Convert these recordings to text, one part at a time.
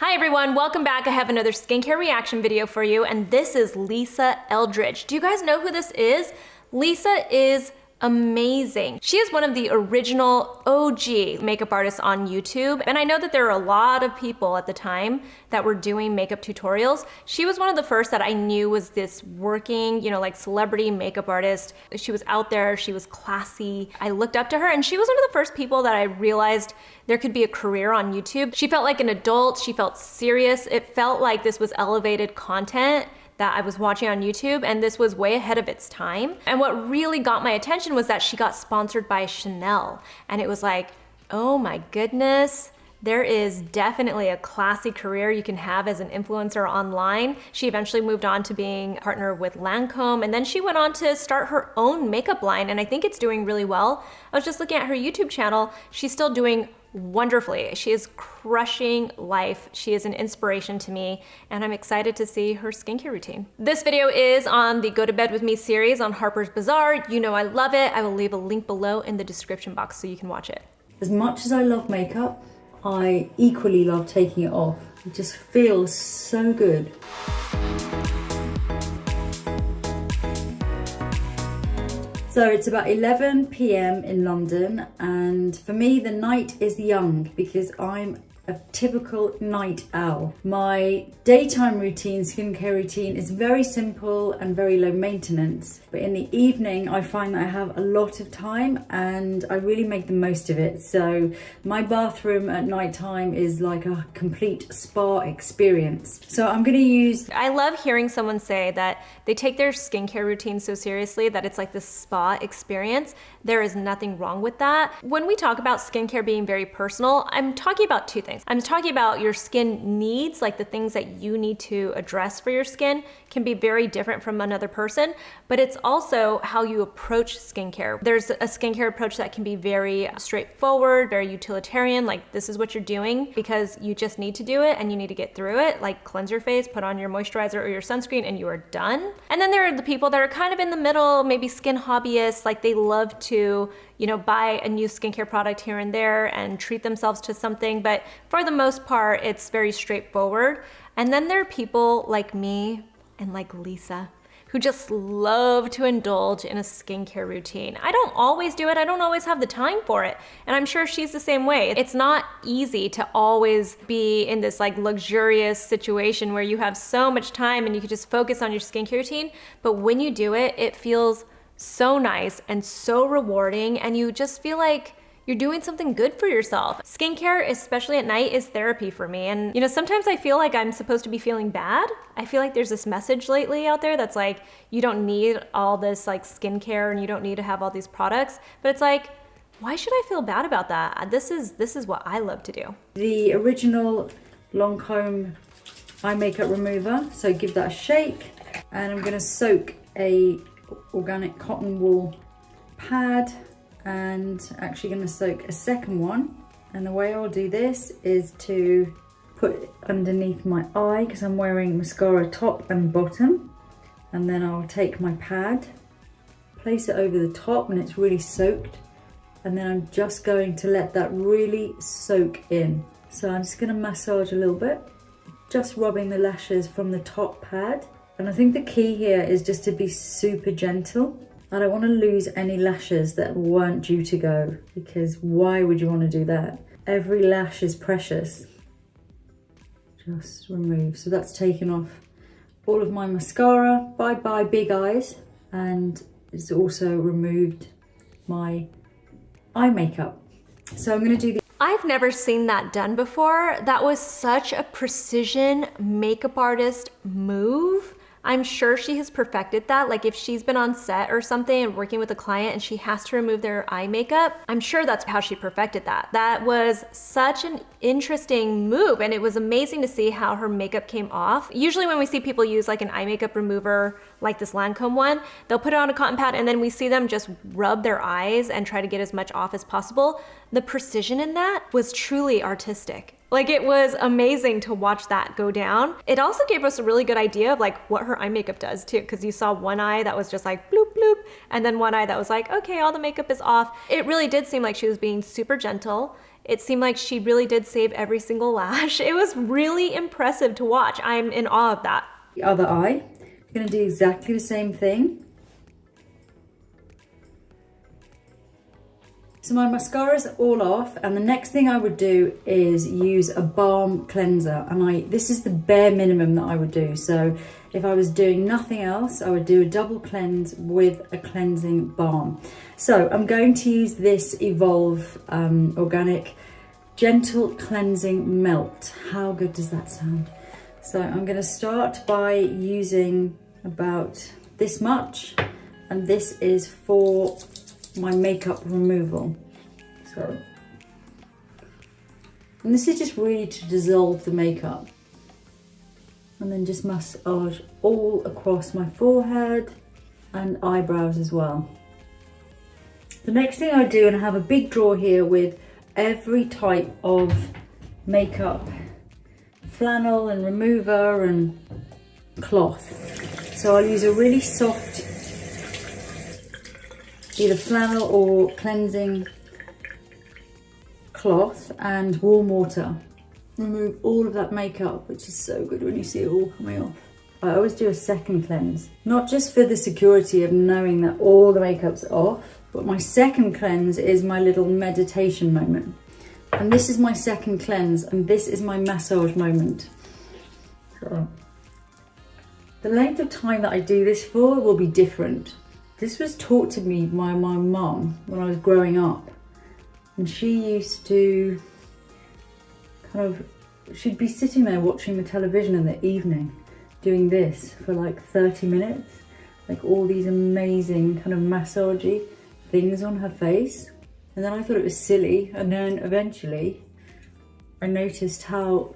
Hi everyone, welcome back. I have another skincare reaction video for you, and this is Lisa Eldridge. Do you guys know who this is? Lisa is amazing. She is one of the original OG makeup artists on YouTube, and I know that there are a lot of people at the time that were doing makeup tutorials. She was one of the first that I knew was this working, like celebrity makeup artist. She was out there, she was classy. I looked up to her, and she was one of the first people that I realized there could be a career on YouTube. She felt like an adult, she felt serious. It felt like this was elevated content that I was watching on YouTube, and this was way ahead of its time. And what really got my attention was that she got sponsored by Chanel. And it was like, oh my goodness, there is definitely a classy career you can have as an influencer online. She eventually moved on to being a partner with Lancôme, and then she went on to start her own makeup line, and I think it's doing really well. I was just looking at her YouTube channel. She's still doing wonderfully. She is crushing life. She is an inspiration to me, and I'm excited to see her skincare routine. This video is on the Go to Bed With Me series on Harper's Bazaar. You know I love it. I will leave a link below in the description box so you can watch it. As much as I love makeup, I equally love taking it off. It just feels so good. So it's about 11 p.m. in London, and for me the night is young because I'm a typical night owl. My daytime routine, skincare routine, is very simple and very low maintenance. But in the evening, I find that I have a lot of time and I really make the most of it. So my bathroom at nighttime is like a complete spa experience. So I'm gonna use... I love hearing someone say that they take their skincare routine so seriously that it's like this spa experience. There is nothing wrong with that. When we talk about skincare being very personal, I'm talking about two things. I'm talking about your skin needs, like the things that you need to address for your skin can be very different from another person, but it's also how you approach skincare. There's a skincare approach that can be very straightforward, very utilitarian, like this is what you're doing because you just need to do it and you need to get through it, like cleanse your face, put on your moisturizer or your sunscreen, and you are done. And then there are the people that are kind of in the middle, maybe skin hobbyists, like they love to buy a new skincare product here and there and treat themselves to something, but for the most part, it's very straightforward. And then there are people like me and like Lisa who just love to indulge in a skincare routine. I don't always do it, I don't always have the time for it, and I'm sure she's the same way. It's not easy to always be in this like luxurious situation where you have so much time and you can just focus on your skincare routine, but when you do it, it feels so nice and so rewarding, and you just feel like you're doing something good for yourself. Skincare, especially at night, is therapy for me. And sometimes I feel like I'm supposed to be feeling bad. I feel like there's this message lately out there that's like, you don't need all this like skincare and you don't need to have all these products. But it's like, why should I feel bad about that? This is what I love to do. The original Lancôme eye makeup remover. So give that a shake. And I'm gonna soak a organic cotton wool pad, and actually going to soak a second one. And the way I'll do this is to put it underneath my eye because I'm wearing mascara top and bottom, and then I'll take my pad, place it over the top when it's really soaked, and then I'm just going to let that really soak in. So I'm just going to massage a little bit, just rubbing the lashes from the top pad. And I think the key here is just to be super gentle. I don't want to lose any lashes that weren't due to go, because why would you want to do that? Every lash is precious. Just remove. So that's taken off all of my mascara. Bye bye big eyes. And it's also removed my eye makeup. So I'm going to do the... I've never seen that done before. That was such a precision makeup artist move. I'm sure she has perfected that. Like if she's been on set or something and working with a client and she has to remove their eye makeup, I'm sure that's how she perfected that. That was such an interesting move, and it was amazing to see how her makeup came off. Usually when we see people use like an eye makeup remover, like this Lancôme one, they'll put it on a cotton pad and then we see them just rub their eyes and try to get as much off as possible. The precision in that was truly artistic. Like it was amazing to watch that go down. It also gave us a really good idea of like what her eye makeup does too, because you saw one eye that was just like bloop bloop, and then one eye that was like, okay, all the makeup is off. It really did seem like she was being super gentle. It seemed like she really did save every single lash. It was really impressive to watch. I'm in awe of that. The other eye, I'm gonna do exactly the same thing. So my mascara's all off, and the next thing I would do is use a balm cleanser, and this is the bare minimum that I would do. So if I was doing nothing else, I would do a double cleanse with a cleansing balm. So I'm going to use this Evolve Organic Gentle Cleansing Melt. How good does that sound? So I'm going to start by using about this much, and this is for my makeup removal. So, and this is just really to dissolve the makeup, and then just massage all across my forehead and eyebrows as well. The next thing I do, and I have a big drawer here with every type of makeup, flannel and remover and cloth. So I'll use a really soft either flannel or cleansing cloth and warm water. Remove all of that makeup, which is so good when you see it all coming off. I always do a second cleanse, not just for the security of knowing that all the makeup's off, but my second cleanse is my little meditation moment. And this is my second cleanse, and this is my massage moment. So, the length of time that I do this for will be different. This was taught to me by my mum when I was growing up, and she used to she'd be sitting there watching the television in the evening doing this for like 30 minutes, like all these amazing kind of massagey things on her face. And then I thought it was silly, and then eventually I noticed how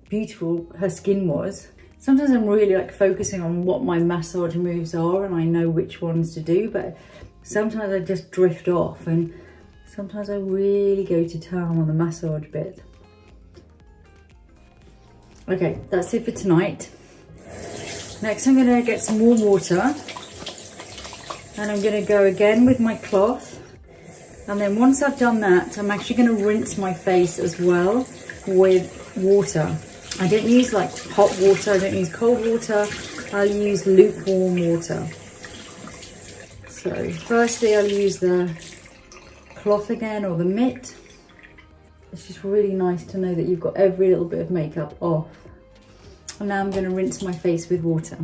beautiful her skin was. Sometimes I'm really like focusing on what my massage moves are and I know which ones to do, but sometimes I just drift off, and sometimes I really go to town on the massage bit. Okay, that's it for tonight. Next I'm gonna get some warm water, and I'm gonna go again with my cloth. And then once I've done that, I'm actually gonna rinse my face as well with water. I don't use like hot water, I don't use cold water, I'll use lukewarm water. So firstly I'll use the cloth again, or the mitt. It's just really nice to know that you've got every little bit of makeup off. And now I'm going to rinse my face with water.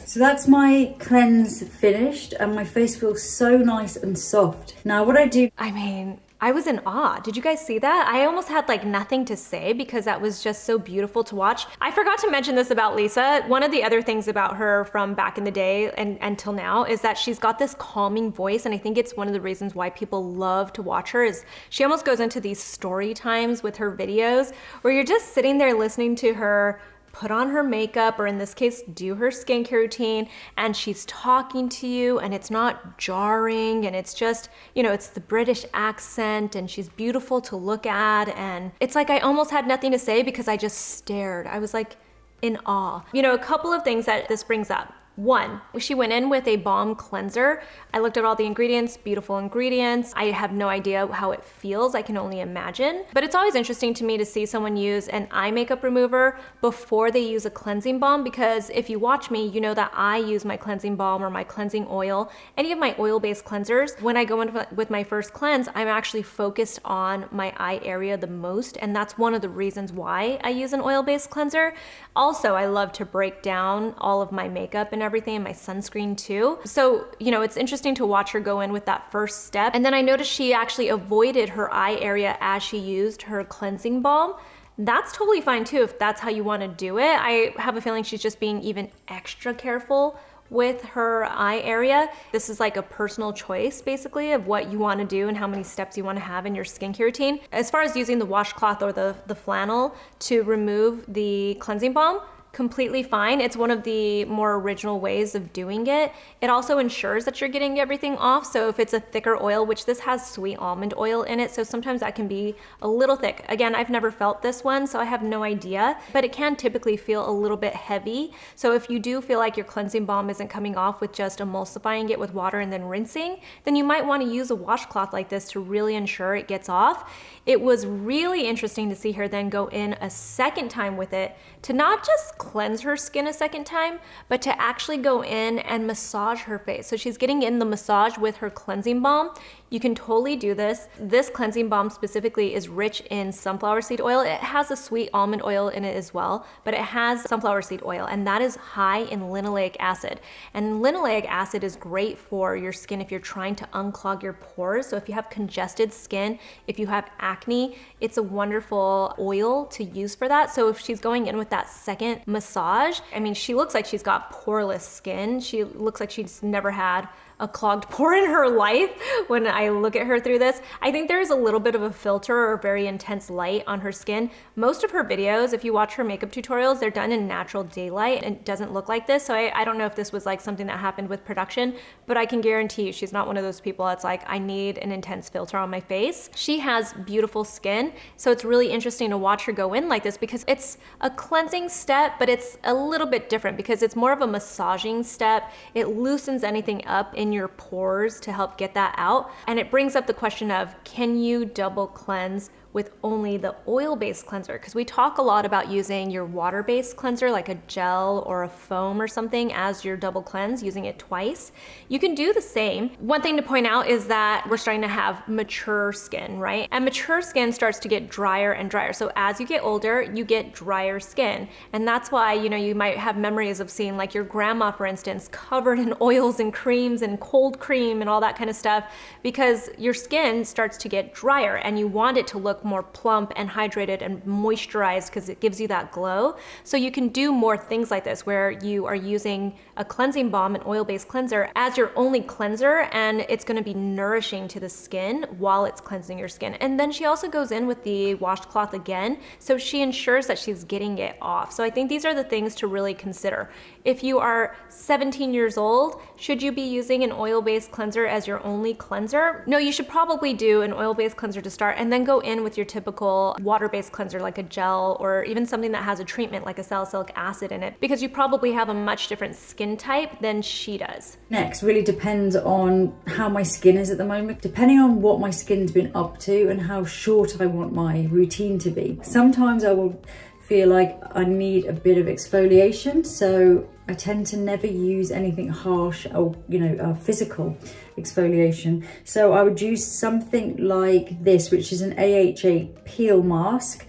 So that's my cleanse finished, and my face feels so nice and soft. Now what I do... I mean, I was in awe. Did you guys see that? I almost had like nothing to say because that was just so beautiful to watch. I forgot to mention this about Lisa. One of the other things about her from back in the day and until now is that she's got this calming voice, and I think it's one of the reasons why people love to watch her is she almost goes into these story times with her videos where you're just sitting there listening to her put on her makeup, or in this case, do her skincare routine, and she's talking to you, and it's not jarring, and it's just, you know, it's the British accent, and she's beautiful to look at, and it's like I almost had nothing to say because I just stared. I was like in awe. You know, a couple of things that this brings up. One, she went in with a balm cleanser. I looked at all the ingredients, beautiful ingredients. I have no idea how it feels, I can only imagine. But it's always interesting to me to see someone use an eye makeup remover before they use a cleansing balm, because if you watch me, you know that I use my cleansing balm or my cleansing oil, any of my oil-based cleansers. When I go in with my first cleanse, I'm actually focused on my eye area the most, and that's one of the reasons why I use an oil-based cleanser. Also, I love to break down all of my makeup and everything, and my sunscreen too. So, you know, it's interesting to watch her go in with that first step. And then I noticed she actually avoided her eye area as she used her cleansing balm. That's totally fine too if that's how you want to do it. I have a feeling she's just being even extra careful with her eye area. This is like a personal choice basically of what you want to do and how many steps you want to have in your skincare routine. As far as using the washcloth or the flannel to remove the cleansing balm, completely fine. It's one of the more original ways of doing it. It also ensures that you're getting everything off. So if it's a thicker oil, which this has sweet almond oil in it, so sometimes that can be a little thick. Again, I've never felt this one, so I have no idea, but it can typically feel a little bit heavy. So if you do feel like your cleansing balm isn't coming off with just emulsifying it with water and then rinsing, then you might want to use a washcloth like this to really ensure it gets off. It was really interesting to see her then go in a second time with it to not just cleanse her skin a second time, but to actually go in and massage her face. So she's getting in the massage with her cleansing balm. You can totally do this. This cleansing balm specifically is rich in sunflower seed oil. It has a sweet almond oil in it as well, but it has sunflower seed oil, and that is high in linoleic acid. And linoleic acid is great for your skin if you're trying to unclog your pores. So if you have congested skin, if you have acne, it's a wonderful oil to use for that. So if she's going in with that second massage, I mean, she looks like she's got poreless skin. She looks like she's never had a clogged pore in her life when I look at her through this. I think there's a little bit of a filter or very intense light on her skin. Most of her videos, if you watch her makeup tutorials, they're done in natural daylight and it doesn't look like this. So I don't know if this was like something that happened with production, but I can guarantee you she's not one of those people that's like, I need an intense filter on my face. She has beautiful skin. So it's really interesting to watch her go in like this because it's a cleansing step, but it's a little bit different because it's more of a massaging step. It loosens anything up in your pores to help get that out. And it brings up the question of, can you double cleanse with only the oil-based cleanser? Because we talk a lot about using your water-based cleanser like a gel or a foam or something as your double cleanse, using it twice. You can do the same. One thing to point out is that we're starting to have mature skin, right? And mature skin starts to get drier and drier. So as you get older, you get drier skin. And that's why, you know, you might have memories of seeing like your grandma, for instance, covered in oils and creams and cold cream and all that kind of stuff, because your skin starts to get drier and you want it to look more plump and hydrated and moisturized because it gives you that glow. So you can do more things like this where you are using a cleansing balm, an oil-based cleanser, as your only cleanser, and it's going to be nourishing to the skin while it's cleansing your skin. And then she also goes in with the washcloth again, so she ensures that she's getting it off. So I think these are the things to really consider. If you are 17 years old, should you be using an oil-based cleanser as your only cleanser? No, you should probably do an oil-based cleanser to start and then go in with your typical water-based cleanser like a gel or even something that has a treatment like a salicylic acid in it, because you probably have a much different skin type than she does. Next really depends on how my skin is at the moment, depending on what my skin's been up to and how short I want my routine to be. Sometimes I will feel like I need a bit of exfoliation, so I tend to never use anything harsh or, you know, physical exfoliation. So I would use something like this, which is an AHA peel mask.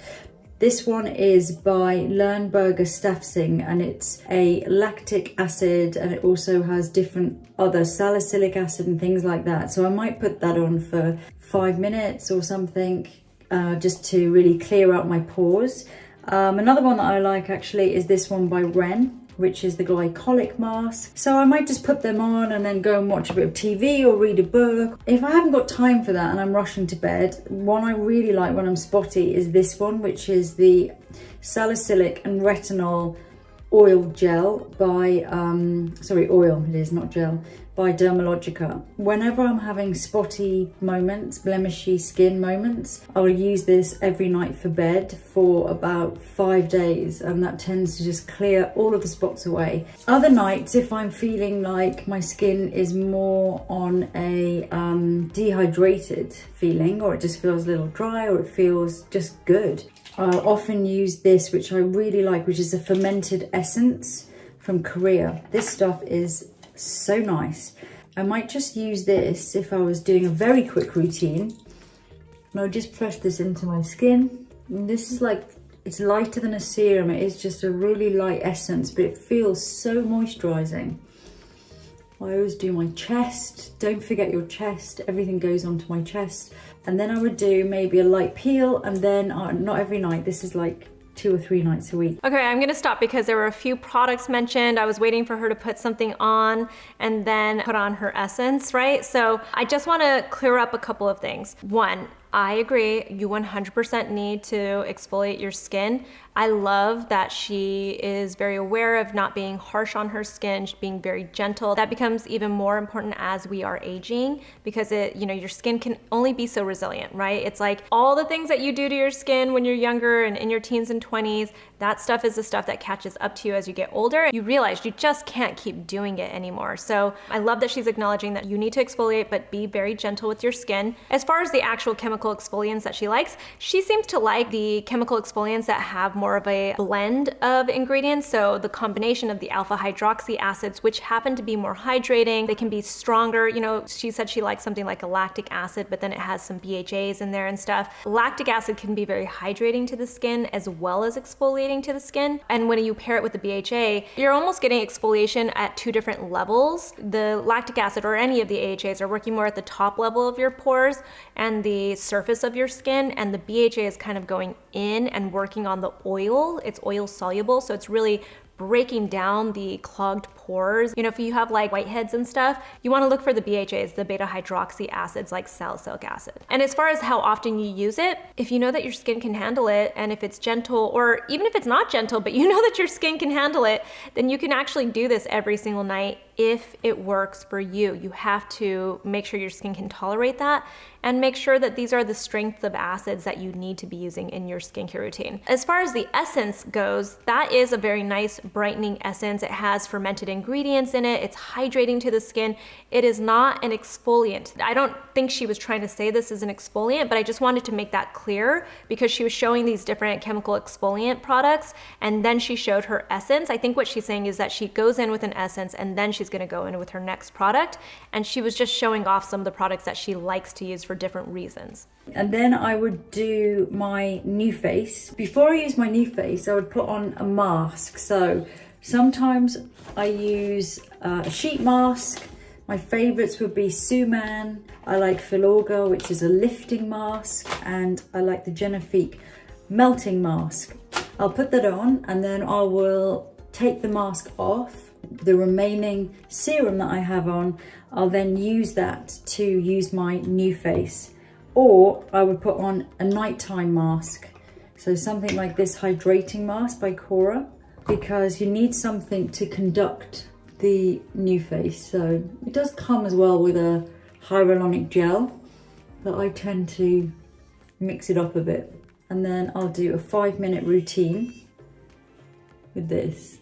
This one is by Lernberger Stafsing, and it's a lactic acid, and it also has different other salicylic acid and things like that. So I might put that on for 5 minutes or something, just to really clear out my pores. Another one that I like actually is this one by Ren, which is the Glycolic Mask. So I might just put them on and then go and watch a bit of TV or read a book. If I haven't got time for that and I'm rushing to bed, one I really like when I'm spotty is this one, which is the Salicylic and Retinol Oil Gel by, oil it is, not gel, by Dermalogica. Whenever I'm having spotty moments, blemishy skin moments, I'll use this every night for bed for about 5 days, and that tends to just clear all of the spots away. Other nights, if I'm feeling like my skin is more on a dehydrated feeling, or it just feels a little dry, or it feels just good, I'll often use this, which I really like, which is a Fermented Essence from Korea. This stuff is so nice. I might just use this if I was doing a very quick routine, and I'll just press this into my skin. And this is like, it's lighter than a serum. It is just a really light essence, but it feels so moisturizing. I always do my chest. Don't forget your chest. Everything goes onto my chest. And then I would do maybe a light peel, and then not every night. This is like 2 or 3 nights a week. Okay, I'm gonna stop because there were a few products mentioned. I was waiting for her to put something on and then put on her essence, right? So I just wanna clear up a couple of things. One, I agree. You 100% need to exfoliate your skin. I love that she is very aware of not being harsh on her skin, being very gentle. That becomes even more important as we are aging because your skin can only be so resilient, right? It's like all the things that you do to your skin when you're younger and in your teens and 20s, that stuff is the stuff that catches up to you as you get older. You realize you just can't keep doing it anymore. So I love that she's acknowledging that you need to exfoliate, but be very gentle with your skin. As far as the actual chemical exfoliants that she likes, she seems to like the chemical exfoliants that have more of a blend of ingredients. So the combination of the alpha hydroxy acids, which happen to be more hydrating, they can be stronger. She said she likes something like a lactic acid, but then it has some BHAs in there and stuff. Lactic acid can be very hydrating to the skin as well as exfoliating to the skin. And when you pair it with the BHA, you're almost getting exfoliation at two different levels. The lactic acid or any of the AHAs are working more at the top level of your pores and the surface of your skin, and the BHA is kind of going in and working on the oil. It's oil soluble, so it's really breaking down the clogged pores. If you have like whiteheads and stuff, you want to look for the BHAs, the beta hydroxy acids like salicylic acid. And as far as how often you use it, if you know that your skin can handle it, and if it's gentle, or even if it's not gentle, but you know that your skin can handle it, then you can actually do this every single night if it works for you. You have to make sure your skin can tolerate that and make sure that these are the strengths of acids that you need to be using in your skincare routine. As far as the essence goes, that is a very nice brightening essence. It has fermented ingredients in it. It's hydrating to the skin. It is not an exfoliant. I don't think she was trying to say this is an exfoliant, but I just wanted to make that clear because she was showing these different chemical exfoliant products and then she showed her essence. I think what she's saying is that she goes in with an essence and then she's gonna go in with her next product. And she was just showing off some of the products that she likes to use for different reasons. And then I would do my NeuFace. Before I use my NeuFace, I would put on a mask. So sometimes I use a sheet mask. My favorites would be Suman. I like Filorga, which is a lifting mask, and I like the Génifique melting mask. I'll put that on and then I will take the mask off. The remaining serum that I have on, I'll then use that to use my NeuFace. Or I would put on a nighttime mask. So something like this Hydrating Mask by KORA, because you need something to conduct the NeuFace. So it does come as well with a hyaluronic gel, but I tend to mix it up a bit. And then I'll do a 5-minute routine with this.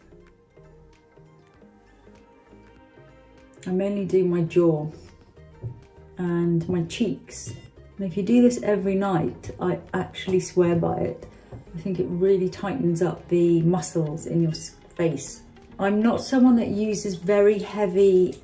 I mainly do my jaw and my cheeks. And if you do this every night, I actually swear by it. I think it really tightens up the muscles in your face. I'm not someone that uses very heavy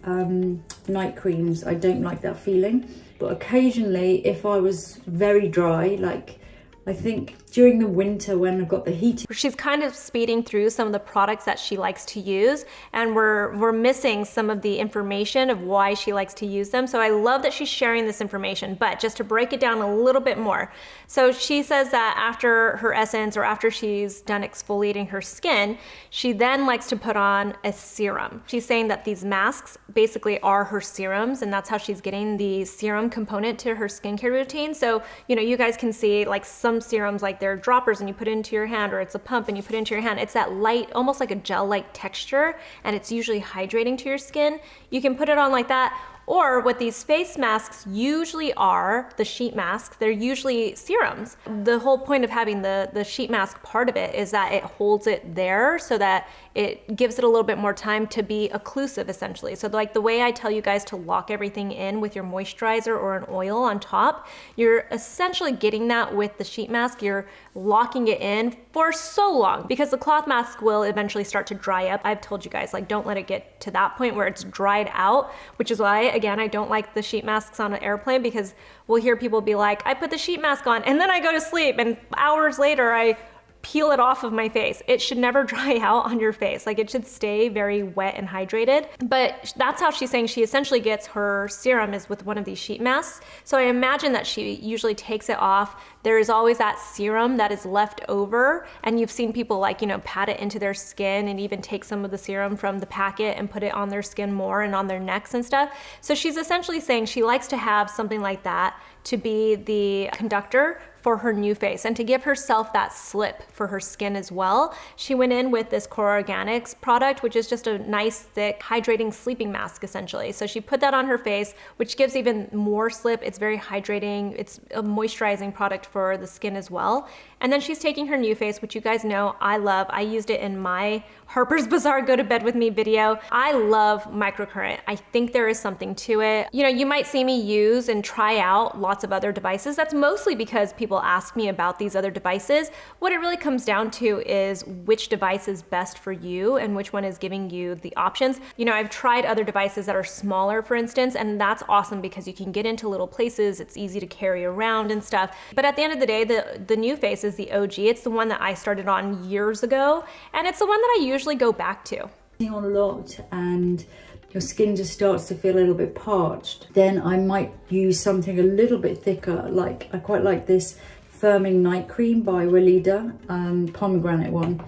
night creams. I don't like that feeling. But occasionally, if I was very dry, like I think during the winter when I've got the heat. She's kind of speeding through some of the products that she likes to use, and we're missing some of the information of why she likes to use them. So I love that she's sharing this information, but just to break it down a little bit more. So she says that after her essence or after she's done exfoliating her skin, she then likes to put on a serum. She's saying that these masks basically are her serums, and that's how she's getting the serum component to her skincare routine. So, you guys can see like some serums, like they're droppers and you put it into your hand, or it's a pump and you put it into your hand. It's that light, almost like a gel-like texture, and it's usually hydrating to your skin. You can put it on like that, or what these face masks usually are, the sheet masks, they're usually serums. The whole point of having the sheet mask part of it is that it holds it there so that it gives it a little bit more time to be occlusive, essentially. So like the way I tell you guys to lock everything in with your moisturizer or an oil on top, you're essentially getting that with the sheet mask. You're locking it in for so long because the cloth mask will eventually start to dry up. I've told you guys, like, don't let it get to that point where it's dried out, which is why, again, I don't like the sheet masks on an airplane, because we'll hear people be like, I put the sheet mask on and then I go to sleep and hours later I peel it off of my face. It should never dry out on your face. Like, it should stay very wet and hydrated. But that's how she's saying she essentially gets her serum, is with one of these sheet masks. So I imagine that she usually takes it off. There is always that serum that is left over, and you've seen people like, pat it into their skin and even take some of the serum from the packet and put it on their skin more and on their necks and stuff. So she's essentially saying she likes to have something like that to be the conductor for her NeuFace and to give herself that slip for her skin as well. She went in with this KORA Organics product, which is just a nice, thick, hydrating sleeping mask, essentially. So she put that on her face, which gives even more slip. It's very hydrating. It's a moisturizing product for the skin as well. And then she's taking her NeuFace, which you guys know I love. I used it in my Harper's Bazaar Go to Bed With Me video. I love microcurrent. I think there is something to it. You know, you might see me use and try out lots of other devices. That's mostly because people ask me about these other devices. What it really comes down to is which device is best for you and which one is giving you the options. You know, I've tried other devices that are smaller, for instance, and that's awesome because you can get into little places. It's easy to carry around and stuff. But at the end of the day, the NeuFace is the OG. It's the one that I started on years ago, and it's the one that I usually go back to. On a lot and your skin just starts to feel a little bit parched, then I might use something a little bit thicker. Like I quite like this Firming Night Cream by Weleda, pomegranate one.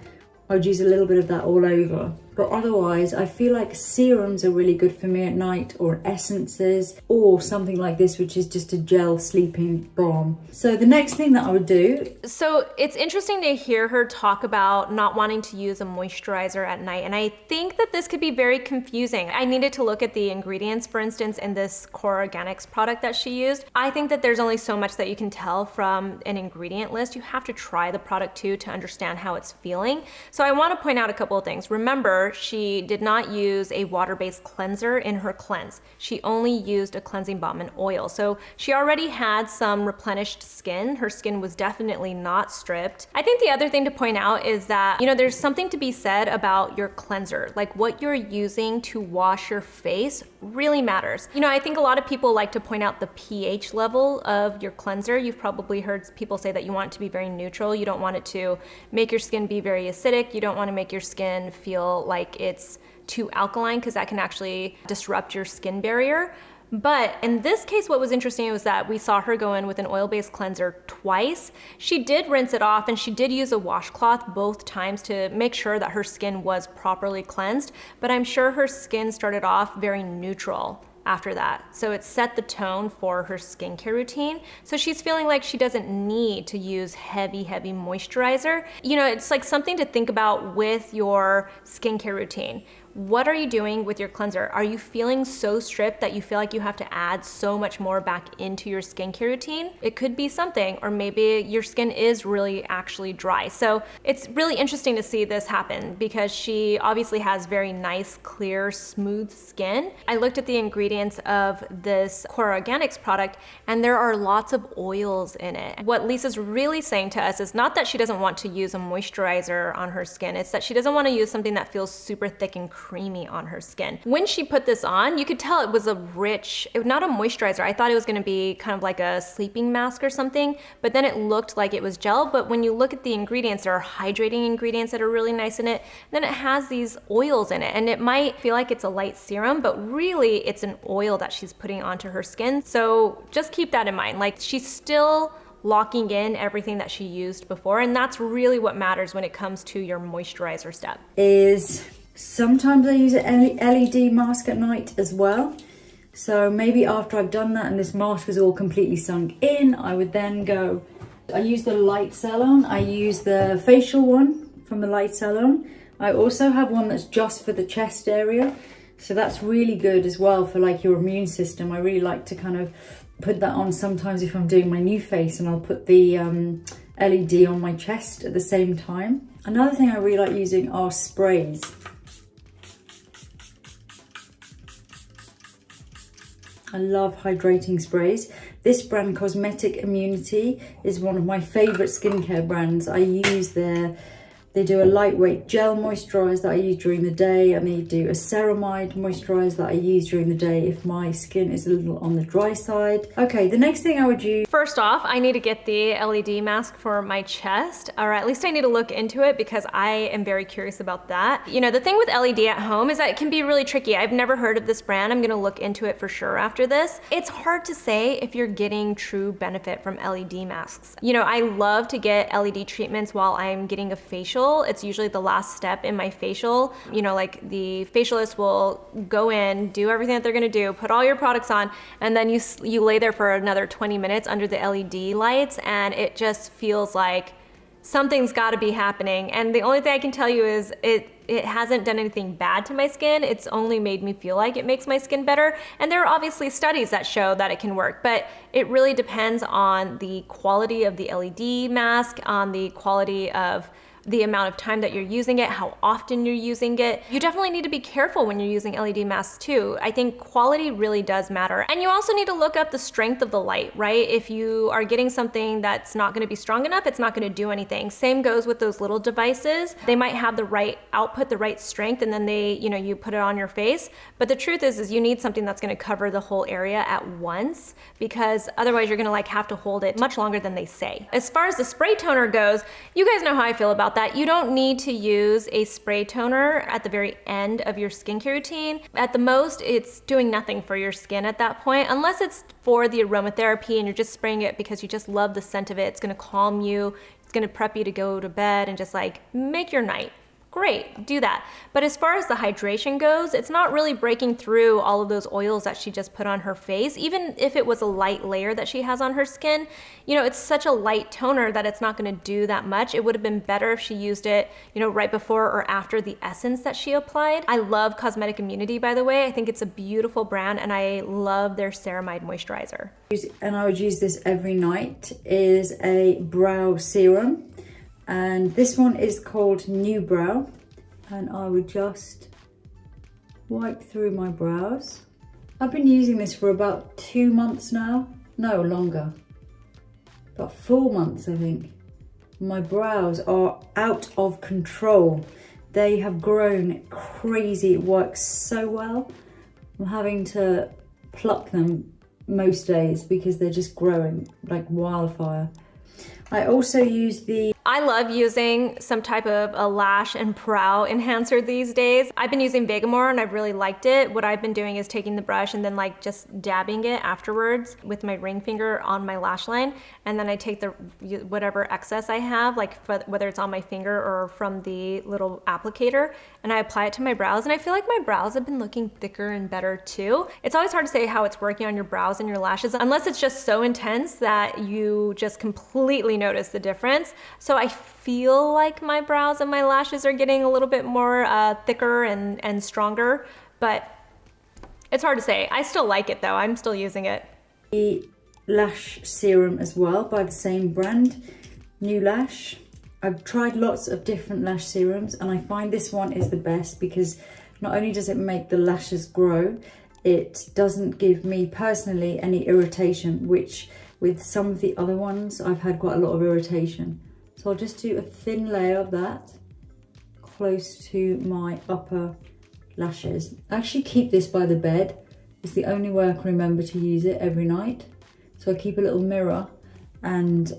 I would use a little bit of that all over. But otherwise, I feel like serums are really good for me at night, or essences, or something like this, which is just a gel sleeping balm. So the next thing that I would do... So it's interesting to hear her talk about not wanting to use a moisturizer at night. And I think that this could be very confusing. I needed to look at the ingredients, for instance, in this KORA Organics product that she used. I think that there's only so much that you can tell from an ingredient list. You have to try the product too to understand how it's feeling. So I want to point out a couple of things. Remember, she did not use a water-based cleanser in her cleanse. She only used a cleansing balm and oil. So she already had some replenished skin. Her skin was definitely not stripped. I think the other thing to point out is that, you know, there's something to be said about your cleanser. Like what you're using to wash your face really matters. You know, I think a lot of people like to point out the pH level of your cleanser. You've probably heard people say that you want it to be very neutral. You don't want it to make your skin be very acidic. You don't want to make your skin feel like it's too alkaline, because that can actually disrupt your skin barrier. But in this case, what was interesting was that we saw her go in with an oil-based cleanser twice. She did rinse it off and she did use a washcloth both times to make sure that her skin was properly cleansed, but I'm sure her skin started off very neutral after that. So it set the tone for her skincare routine. So she's feeling like she doesn't need to use heavy moisturizer. You know, it's like something to think about with your skincare routine. What are you doing with your cleanser? Are you feeling so stripped that you feel like you have to add so much more back into your skincare routine? It could be something, or maybe your skin is really actually dry. So it's really interesting to see this happen because she obviously has very nice, clear, smooth skin. I looked at the ingredients of this KORA Organics product and there are lots of oils in it. What Lisa's really saying to us is not that she doesn't want to use a moisturizer on her skin, it's that she doesn't want to use something that feels super thick and creamy on her skin. When she put this on, you could tell it was a rich, not a moisturizer. I thought it was gonna be kind of like a sleeping mask or something, but then it looked like it was gel. But when you look at the ingredients, there are hydrating ingredients that are really nice in it. Then it has these oils in it, and it might feel like it's a light serum, but really it's an oil that she's putting onto her skin. So just keep that in mind. Like, she's still locking in everything that she used before, and that's really what matters when it comes to your moisturizer step. Sometimes I use an LED mask at night as well. So maybe after I've done that and this mask is all completely sunk in, I would then go, I use the Light Salon. I use the facial one from the Light Salon. I also have one that's just for the chest area. So that's really good as well for like your immune system. I really like to kind of put that on sometimes if I'm doing my NeuFace, and I'll put the LED on my chest at the same time. Another thing I really like using are sprays. I love hydrating sprays. This brand, Cosmetic Immunity, is one of my favorite skincare brands. I use they do a lightweight gel moisturizer that I use during the day, and they do a ceramide moisturizer that I use during the day if my skin is a little on the dry side. Okay, the next thing I would use... First off, I need to get the LED mask for my chest, or at least I need to look into it because I am very curious about that. You know, the thing with LED at home is that it can be really tricky. I've never heard of this brand. I'm gonna look into it for sure after this. It's hard to say if you're getting true benefit from LED masks. You know, I love to get LED treatments while I'm getting a facial, facial, it's usually the last step in my facial. You know, like the facialist will go in, do everything that they're gonna do, put all your products on, and then you lay there for another 20 minutes under the LED lights, and it just feels like something's gotta be happening. And the only thing I can tell you is it hasn't done anything bad to my skin. It's only made me feel like it makes my skin better. And there are obviously studies that show that it can work, but it really depends on the quality of the LED mask, on the quality of the amount of time that you're using it, how often you're using it. You definitely need to be careful when you're using LED masks too. I think quality really does matter. And you also need to look up the strength of the light, right? If you are getting something that's not gonna be strong enough, it's not gonna do anything. Same goes with those little devices. They might have the right output, the right strength, and then you put it on your face. But the truth is you need something that's gonna cover the whole area at once, because otherwise you're gonna have to hold it much longer than they say. As far as the spray toner goes, you guys know how I feel about that. You don't need to use a spray toner at the very end of your skincare routine. At the most, it's doing nothing for your skin at that point, unless it's for the aromatherapy and you're just spraying it because you just love the scent of it. It's gonna calm you, it's gonna prep you to go to bed and just make your night. Great, do that. But as far as the hydration goes, it's not really breaking through all of those oils that she just put on her face. Even if it was a light layer that she has on her skin, it's such a light toner that it's not gonna do that much. It would have been better if she used it, right before or after the essence that she applied. I love Cosmetic Immunity, by the way. I think it's a beautiful brand, and I love their ceramide moisturizer. And I would use this every night, is a brow serum. And this one is called NeuBROW, and I would just wipe through my brows. I've been using this for about 2 months now, no longer, about 4 months I think. My brows are out of control. They have grown crazy. It works so well. I'm having to pluck them most days because they're just growing like wildfire. I also use I love using some type of a lash and brow enhancer these days. I've been using Vegamore and I've really liked it. What I've been doing is taking the brush and then just dabbing it afterwards with my ring finger on my lash line. And then I take the whatever excess I have, whether it's on my finger or from the little applicator, and I apply it to my brows. And I feel like my brows have been looking thicker and better too. It's always hard to say how it's working on your brows and your lashes unless it's just so intense that you just completely notice the difference. So I feel like my brows and my lashes are getting a little bit more thicker and stronger, but it's hard to say. I still like it though. I'm still using it. The lash serum as well by the same brand, NeuLash. I've tried lots of different lash serums and I find this one is the best because not only does it make the lashes grow, it doesn't give me personally any irritation, which with some of the other ones I've had quite a lot of irritation. So I'll just do a thin layer of that close to my upper lashes. I actually keep this by the bed. It's the only way I can remember to use it every night. So I keep a little mirror and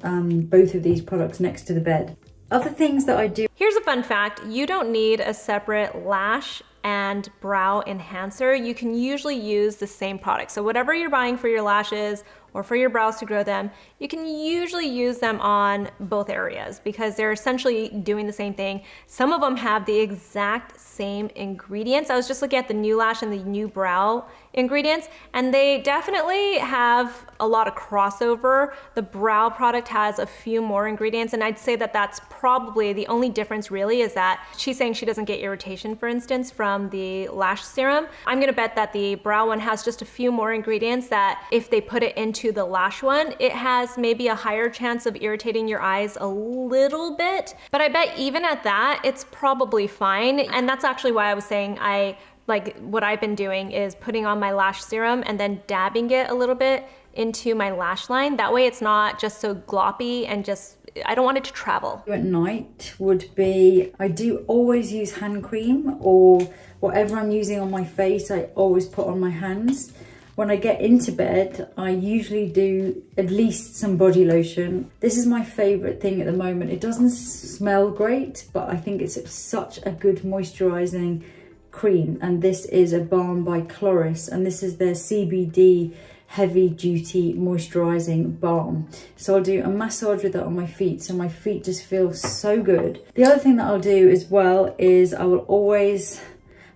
both of these products next to the bed. Other things that I do. Here's a fun fact. You don't need a separate lash and brow enhancer. You can usually use the same product. So whatever you're buying for your lashes or for your brows to grow them, you can usually use them on both areas because they're essentially doing the same thing. Some of them have the exact same ingredients. I was just looking at the NeuLash and the NeuBROW ingredients, and they definitely have a lot of crossover. The brow product has a few more ingredients, and I'd say that that's probably the only difference really is that she's saying she doesn't get irritation, for instance, from the lash serum. I'm gonna bet that the brow one has just a few more ingredients that if they put it into the lash one, it has maybe a higher chance of irritating your eyes a little bit. But I bet even at that, it's probably fine. And that's actually why I was saying what I've been doing is putting on my lash serum and then dabbing it a little bit into my lash line. That way it's not just so gloppy and I don't want it to travel. At night would be, I do always use hand cream or whatever I'm using on my face, I always put on my hands. When I get into bed, I usually do at least some body lotion. This is my favorite thing at the moment. It doesn't smell great, but I think it's such a good moisturizing cream. And this is a balm by KLORIS, and this is their CBD heavy duty moisturizing balm. So I'll do a massage with that on my feet, so my feet just feel so good. The other thing that I'll do as well is I will always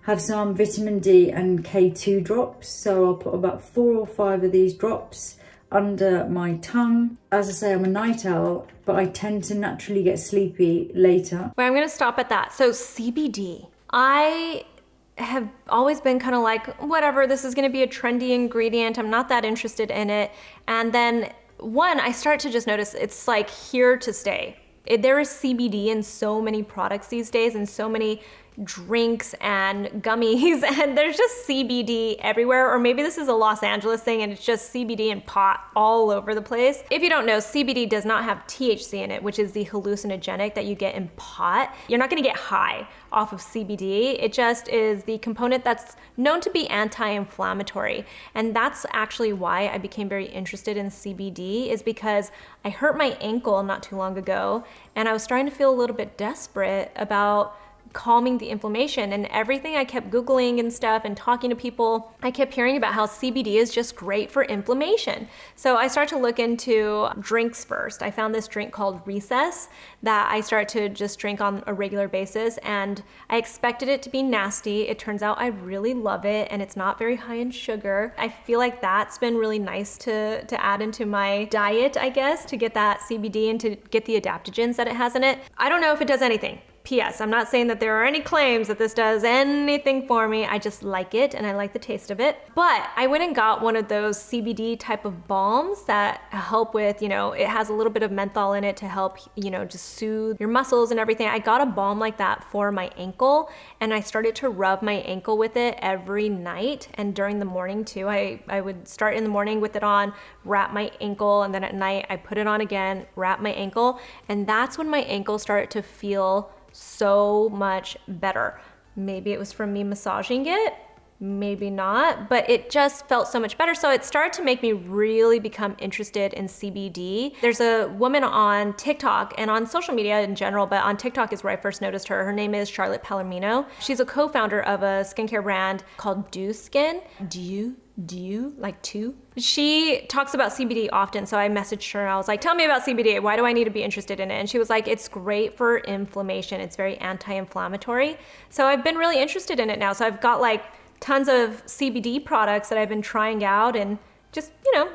have some vitamin D and K2 drops. So I'll put about 4 or 5 of these drops under my tongue. As I say, I'm a night owl, but I tend to naturally get sleepy later. Wait, I'm gonna stop at that. So CBD, I have always been kind of like, whatever, this is gonna be a trendy ingredient, I'm not that interested in it. And then I start to just notice it's like here to stay. There is CBD in so many products these days, and so many drinks and gummies, and there's just CBD everywhere. Or maybe this is a Los Angeles thing and it's just CBD and pot all over the place. If you don't know, CBD does not have THC in it, which is the hallucinogenic that you get in pot. You're not gonna get high off of CBD. It just is the component that's known to be anti-inflammatory. And that's actually why I became very interested in CBD, is because I hurt my ankle not too long ago and I was starting to feel a little bit desperate about calming the inflammation, and everything I kept Googling and stuff and talking to people, I kept hearing about how CBD is just great for inflammation. So I started to look into drinks first. I found this drink called Recess that I started to just drink on a regular basis, and I expected it to be nasty. It turns out I really love it, and it's not very high in sugar. I feel like that's been really nice to add into my diet, I guess, to get that CBD and to get the adaptogens that it has in it. I don't know if it does anything. P.S. I'm not saying that there are any claims that this does anything for me. I just like it and I like the taste of it. But I went and got one of those CBD type of balms that help with, it has a little bit of menthol in it to help, just soothe your muscles and everything. I got a balm like that for my ankle, and I started to rub my ankle with it every night and during the morning too. I would start in the morning with it on, wrap my ankle, and then at night I put it on again, wrap my ankle, and that's when my ankle started to feel so much better. Maybe it was from me massaging it, maybe not, but it just felt so much better. So it started to make me really become interested in CBD. There's a woman on TikTok and on social media in general, but on TikTok is where I first noticed her. Her name is Charlotte Palomino. She's a co-founder of a skincare brand called Dew Skin. Dew, like two. She talks about CBD often, so I messaged her. I was like, tell me about CBD. Why do I need to be interested in it? And she was like, it's great for inflammation. It's very anti-inflammatory. So I've been really interested in it now. So I've got like tons of CBD products that I've been trying out, and just,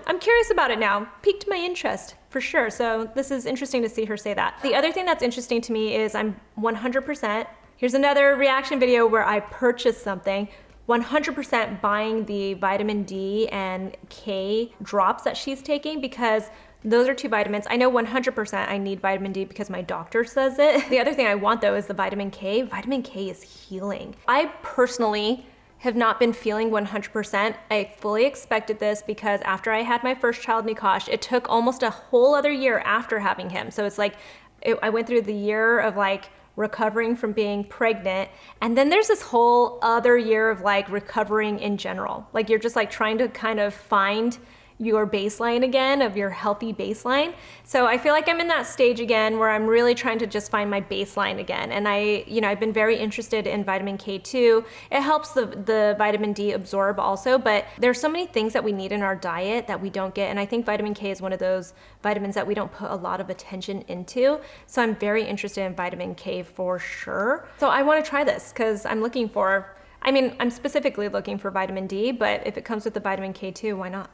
I'm curious about it now. Piqued my interest for sure. So this is interesting to see her say that. The other thing that's interesting to me is I'm 100%, here's another reaction video where I purchased something, 100% buying the vitamin D and K drops that she's taking, because those are 2 vitamins. I know 100% I need vitamin D because my doctor says it. The other thing I want though is the vitamin K. Vitamin K is healing. I personally have not been feeling 100%. I fully expected this because after I had my first child, NeuLash, it took almost a whole other year after having him. So it's like, I went through the year of like recovering from being pregnant, and then there's this whole other year of like recovering in general. Like you're just like trying to kind of find your baseline again, of your healthy baseline. So I feel like I'm in that stage again where I'm really trying to just find my baseline again. And I've been very interested in vitamin K2. It helps the vitamin D absorb also, but there's so many things that we need in our diet that we don't get. And I think vitamin K is one of those vitamins that we don't put a lot of attention into. So I'm very interested in vitamin K for sure. So I want to try this because I'm specifically looking for vitamin D, but if it comes with the vitamin K2, why not?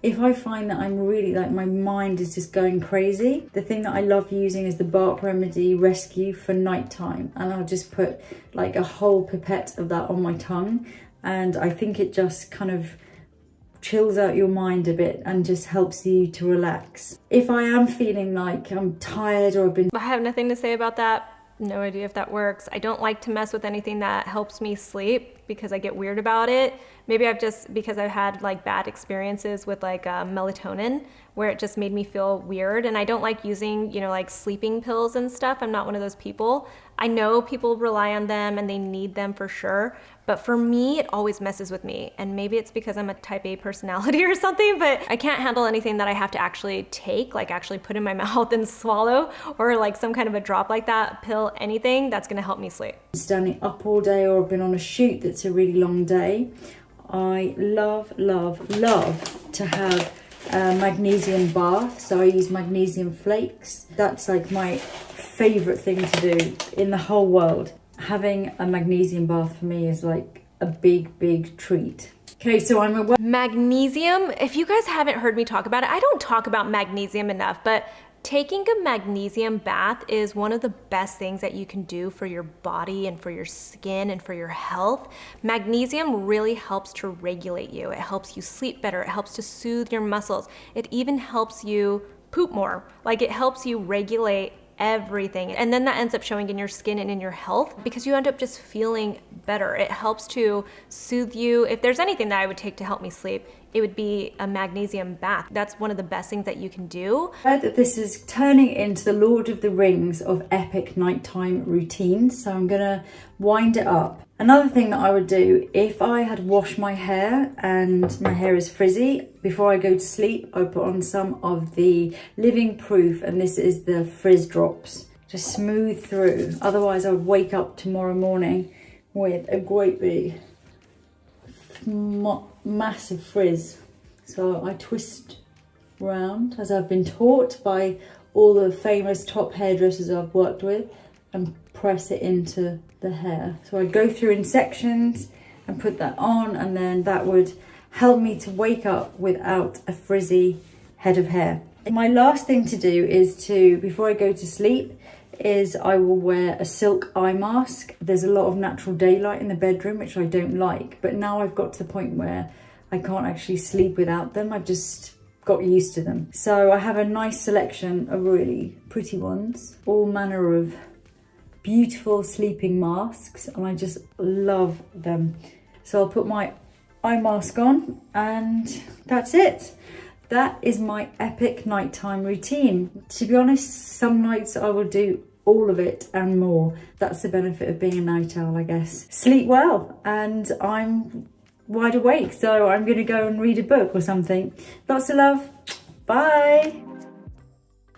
If I find that I'm really like my mind is just going crazy, the thing that I love using is the Bark Remedy Rescue for nighttime, and I'll just put like a whole pipette of that on my tongue, and I think it just kind of chills out your mind a bit and just helps you to relax. If I am feeling like I'm tired or I have nothing to say about that. No idea if that works. I don't like to mess with anything that helps me sleep because I get weird about it. Maybe because I've had like bad experiences with like melatonin where it just made me feel weird, and I don't like using, like sleeping pills and stuff. I'm not one of those people. I know people rely on them and they need them for sure, but for me, it always messes with me. And maybe it's because I'm a type A personality or something, but I can't handle anything that I have to actually take, like actually put in my mouth and swallow, or like some kind of a drop like that, pill, anything that's gonna help me sleep. Standing up all day, or I've been on a shoot that's a really long day, I love, love, love to have a magnesium bath. So I use magnesium flakes. That's like my favorite thing to do in the whole world. Having a magnesium bath for me is like a big, big treat. Okay, so I'm aware. Magnesium, if you guys haven't heard me talk about it, I don't talk about magnesium enough, but taking a magnesium bath is one of the best things that you can do for your body and for your skin and for your health. Magnesium really helps to regulate you. It helps you sleep better. It helps to soothe your muscles. It even helps you poop more. Like, it helps you regulate everything, and then that ends up showing in your skin and in your health because you end up just feeling better. It helps to soothe you. If there's anything that I would take to help me sleep, it would be a magnesium bath. That's one of the best things that you can do. I heard that this is turning into the Lord of the Rings of epic nighttime routines, so I'm gonna wind it up. Another thing that I would do, if I had washed my hair and my hair is frizzy, before I go to sleep, I put on some of the Living Proof, and this is the Frizz Drops, to smooth through. Otherwise I would wake up tomorrow morning with a great big massive frizz. So I twist round, as I've been taught by all the famous top hairdressers I've worked with, and press it into the hair. So I go through in sections and put that on, and then that would help me to wake up without a frizzy head of hair. My last thing to do is before I go to sleep, is I will wear a silk eye mask. There's a lot of natural daylight in the bedroom, which I don't like, but now I've got to the point where I can't actually sleep without them. I've just got used to them. So I have a nice selection of really pretty ones, all manner of beautiful sleeping masks, and I just love them. So I'll put my eye mask on, and that's it. That is my epic nighttime routine. To be honest, some nights I will do all of it and more. That's the benefit of being a night owl, I guess. Sleep well, and I'm wide awake, so I'm gonna go and read a book or something. Lots of love. Bye.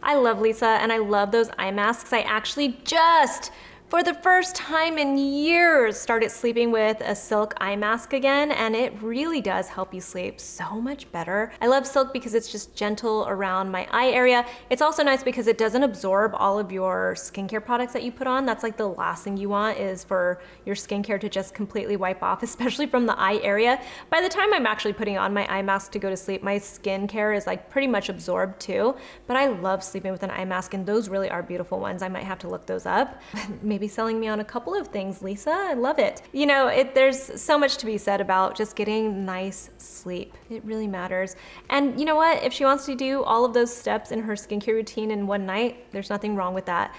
I love Lisa, and I love those eye masks. I actually just, for the first time in years, started sleeping with a silk eye mask again, and it really does help you sleep so much better. I love silk because it's just gentle around my eye area. It's also nice because it doesn't absorb all of your skincare products that you put on. That's like the last thing you want, is for your skincare to just completely wipe off, especially from the eye area. By the time I'm actually putting on my eye mask to go to sleep, my skincare is like pretty much absorbed too. But I love sleeping with an eye mask, and those really are beautiful ones. I might have to look those up. Maybe selling me on a couple of things, Lisa. I love it. You know, there's so much to be said about just getting nice sleep. It really matters. And you know what? If she wants to do all of those steps in her skincare routine in one night, there's nothing wrong with that.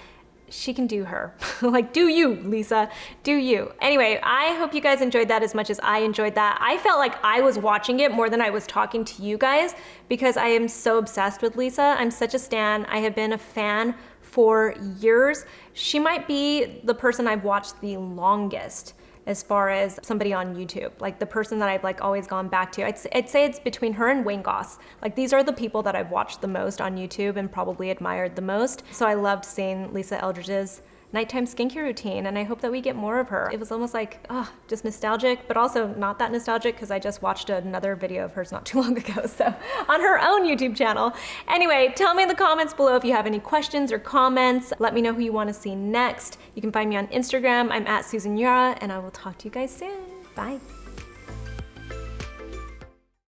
She can do her. Like, do you, Lisa, do you. Anyway, I hope you guys enjoyed that as much as I enjoyed that. I felt like I was watching it more than I was talking to you guys because I am so obsessed with Lisa. I'm such a stan. I have been a fan for years. She might be the person I've watched the longest as far as somebody on YouTube, like the person that I've like always gone back to. I'd say it's between her and Wayne Goss. Like, these are the people that I've watched the most on YouTube and probably admired the most. So I loved seeing Lisa Eldridge's nighttime skincare routine, and I hope that we get more of her. It was almost like, just nostalgic, but also not that nostalgic because I just watched another video of hers not too long ago, so on her own YouTube channel. Anyway, tell me in the comments below if you have any questions or comments. Let me know who you want to see next. You can find me on Instagram. I'm at Susan Yara, and I will talk to you guys soon. Bye.